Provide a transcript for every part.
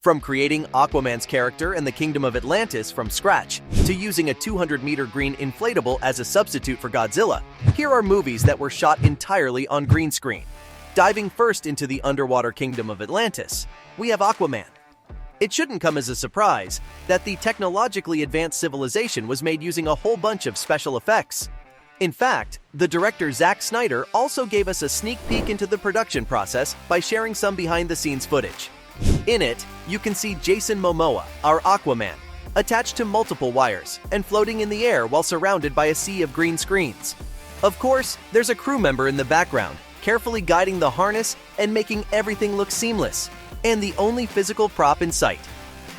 From creating Aquaman's character and the Kingdom of Atlantis from scratch, to using a 200-meter green inflatable as a substitute for Godzilla, here are movies that were shot entirely on green screen. Diving first into the underwater Kingdom of Atlantis, we have Aquaman. It shouldn't come as a surprise that the technologically advanced civilization was made using a whole bunch of special effects. In fact, the director Zack Snyder also gave us a sneak peek into the production process by sharing some behind-the-scenes footage. In it, you can see Jason Momoa, our Aquaman, attached to multiple wires and floating in the air while surrounded by a sea of green screens. Of course, there's a crew member in the background, carefully guiding the harness and making everything look seamless. And the only physical prop in sight,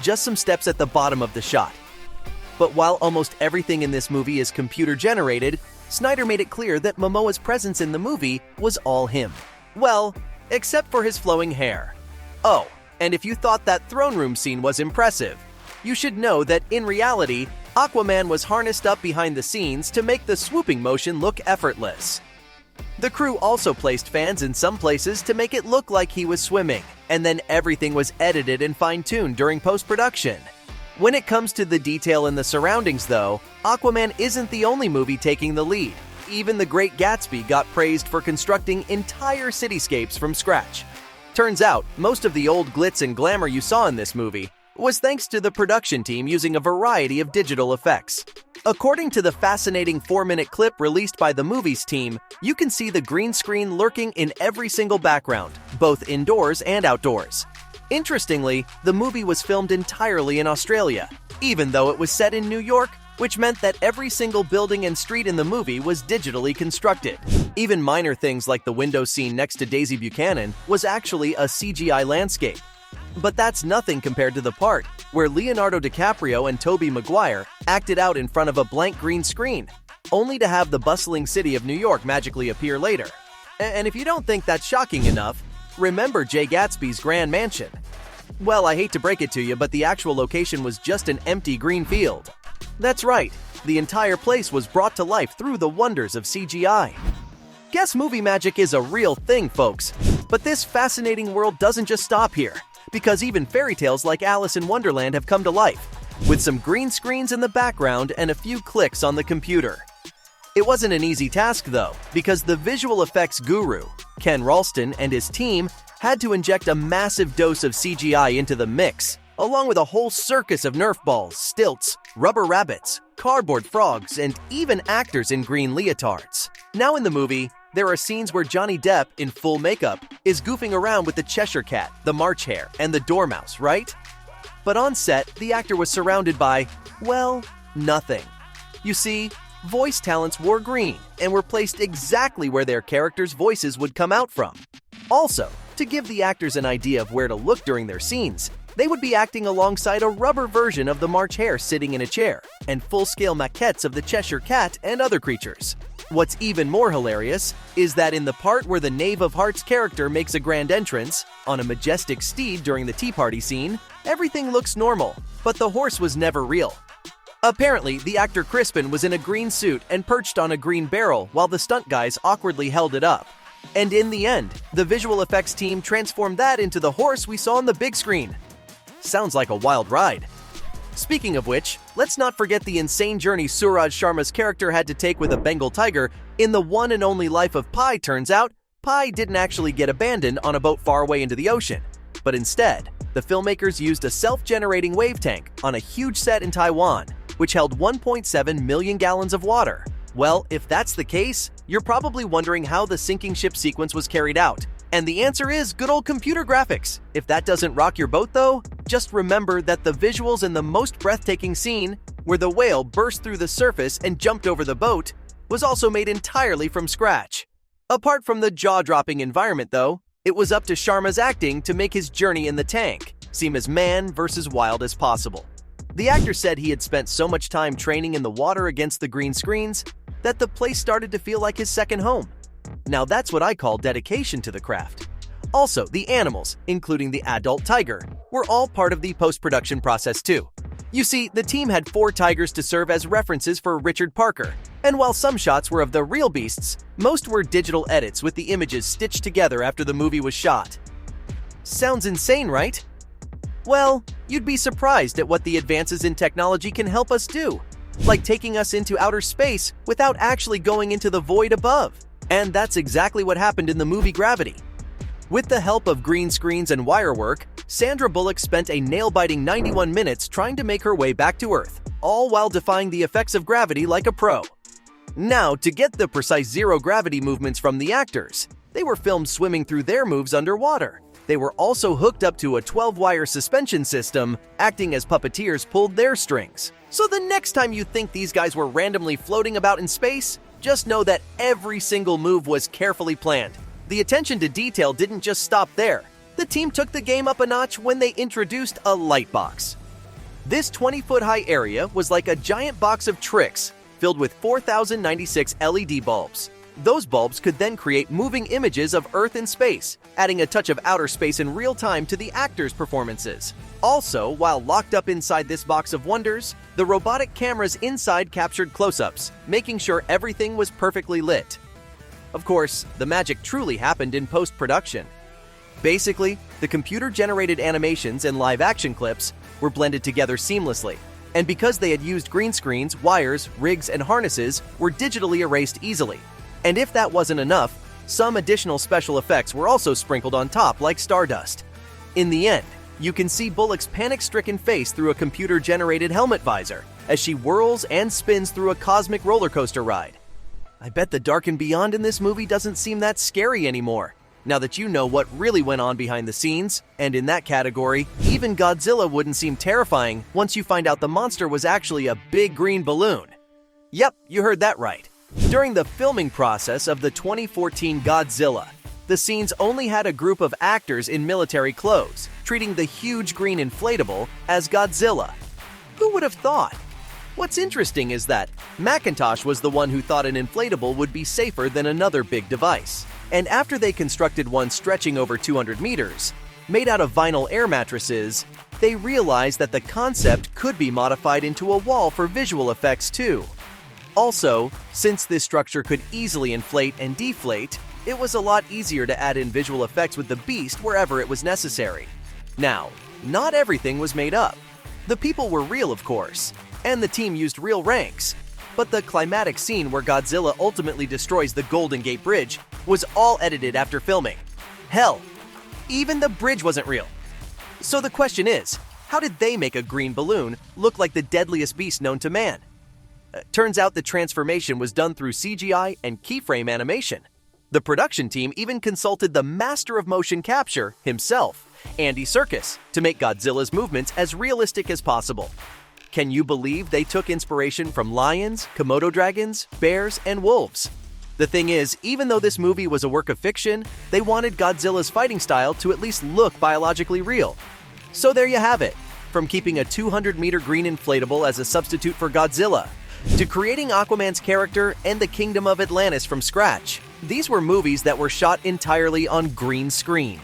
just some steps at the bottom of the shot. But while almost everything in this movie is computer-generated, Snyder made it clear that Momoa's presence in the movie was all him. Well, except for his flowing hair. Oh, and if you thought that throne room scene was impressive, you should know that in reality, Aquaman was harnessed up behind the scenes to make the swooping motion look effortless. The crew also placed fans in some places to make it look like he was swimming, and then everything was edited and fine-tuned during post-production. When it comes to the detail in the surroundings though, Aquaman isn't the only movie taking the lead. Even The Great Gatsby got praised for constructing entire cityscapes from scratch. Turns out, most of the old glitz and glamour you saw in this movie was thanks to the production team using a variety of digital effects. According to the fascinating 4-minute clip released by the movie's team, you can see the green screen lurking in every single background, both indoors and outdoors. Interestingly, the movie was filmed entirely in Australia, even though it was set in New York, which meant that every single building and street in the movie was digitally constructed. Even minor things like the window scene next to Daisy Buchanan was actually a CGI landscape. But that's nothing compared to the part where Leonardo DiCaprio and Tobey Maguire acted out in front of a blank green screen, only to have the bustling city of New York magically appear later. And if you don't think that's shocking enough, remember Jay Gatsby's Grand Mansion. Well, I hate to break it to you, but the actual location was just an empty green field. That's right, the entire place was brought to life through the wonders of CGI. Guess movie magic is a real thing, folks. But this fascinating world doesn't just stop here, because even fairy tales like Alice in Wonderland have come to life, with some green screens in the background and a few clicks on the computer. It wasn't an easy task though, because the visual effects guru, Ken Ralston, and his team had to inject a massive dose of CGI into the mix, along with a whole circus of Nerf balls, stilts, rubber rabbits, cardboard frogs, and even actors in green leotards. Now in the movie, there are scenes where Johnny Depp, in full makeup, is goofing around with the Cheshire Cat, the March Hare, and the Dormouse, right? But on set, the actor was surrounded by, well, nothing. You see, voice talents wore green and were placed exactly where their characters' voices would come out from. Also, to give the actors an idea of where to look during their scenes, they would be acting alongside a rubber version of the March Hare sitting in a chair, and full-scale maquettes of the Cheshire Cat and other creatures. What's even more hilarious is that in the part where the Knave of Hearts character makes a grand entrance, on a majestic steed during the tea party scene, everything looks normal, but the horse was never real. Apparently, the actor Crispin was in a green suit and perched on a green barrel while the stunt guys awkwardly held it up. And in the end, the visual effects team transformed that into the horse we saw on the big screen. Sounds like a wild ride. Speaking of which, let's not forget the insane journey Suraj Sharma's character had to take with a Bengal tiger in The One and Only Life of Pi. Turns out, Pi didn't actually get abandoned on a boat far away into the ocean, but instead, the filmmakers used a self-generating wave tank on a huge set in Taiwan, which held 1.7 million gallons of water. Well, if that's the case, you're probably wondering how the sinking ship sequence was carried out. And the answer is good old computer graphics. If that doesn't rock your boat though, just remember that the visuals in the most breathtaking scene, where the whale burst through the surface and jumped over the boat, was also made entirely from scratch. Apart from the jaw-dropping environment though, it was up to Sharma's acting to make his journey in the tank seem as man versus wild as possible. The actor said he had spent so much time training in the water against the green screens that the place started to feel like his second home. Now that's what I call dedication to the craft. Also, the animals, including the adult tiger, were all part of the post-production process too. You see, the team had 4 tigers to serve as references for Richard Parker, and while some shots were of the real beasts, most were digital edits with the images stitched together after the movie was shot. Sounds insane, right? Well, you'd be surprised at what the advances in technology can help us do, like taking us into outer space without actually going into the void above. And that's exactly what happened in the movie Gravity. With the help of green screens and wire work, Sandra Bullock spent a nail-biting 91 minutes trying to make her way back to Earth, all while defying the effects of gravity like a pro. Now, to get the precise zero-gravity movements from the actors, they were filmed swimming through their moves underwater. They were also hooked up to a 12-wire suspension system, acting as puppeteers pulled their strings. So the next time you think these guys were randomly floating about in space, just know that every single move was carefully planned. The attention to detail didn't just stop there. The team took the game up a notch when they introduced a light box. This 20-foot-high area was like a giant box of tricks filled with 4,096 LED bulbs. Those bulbs could then create moving images of Earth and space, adding a touch of outer space in real time to the actors' performances. Also, while locked up inside this box of wonders, the robotic cameras inside captured close-ups, making sure everything was perfectly lit. Of course, the magic truly happened in post-production. Basically, the computer-generated animations and live-action clips were blended together seamlessly, and because they had used green screens, wires, rigs, and harnesses were digitally erased easily. And if that wasn't enough, some additional special effects were also sprinkled on top like stardust. In the end, you can see Bullock's panic-stricken face through a computer-generated helmet visor as she whirls and spins through a cosmic roller coaster ride. I bet the dark and beyond in this movie doesn't seem that scary anymore, now that you know what really went on behind the scenes. And in that category, even Godzilla wouldn't seem terrifying once you find out the monster was actually a big green balloon. Yep, you heard that right. During the filming process of the 2014 Godzilla, the scenes only had a group of actors in military clothes, treating the huge green inflatable as Godzilla. Who would have thought? What's interesting is that Macintosh was the one who thought an inflatable would be safer than another big device. And after they constructed one stretching over 200 meters, made out of vinyl air mattresses, they realized that the concept could be modified into a wall for visual effects too. Also, since this structure could easily inflate and deflate, it was a lot easier to add in visual effects with the beast wherever it was necessary. Now, not everything was made up. The people were real, of course, and the team used real ranks. But the climatic scene where Godzilla ultimately destroys the Golden Gate Bridge was all edited after filming. Hell, even the bridge wasn't real. So the question is, how did they make a green balloon look like the deadliest beast known to man? Turns out the transformation was done through CGI and keyframe animation. The production team even consulted the master of motion capture himself, Andy Serkis, to make Godzilla's movements as realistic as possible. Can you believe they took inspiration from lions, Komodo dragons, bears, and wolves? The thing is, even though this movie was a work of fiction, they wanted Godzilla's fighting style to at least look biologically real. So there you have it. From keeping a 200-meter green inflatable as a substitute for Godzilla, to creating Aquaman's character and the Kingdom of Atlantis from scratch, these were movies that were shot entirely on green screen.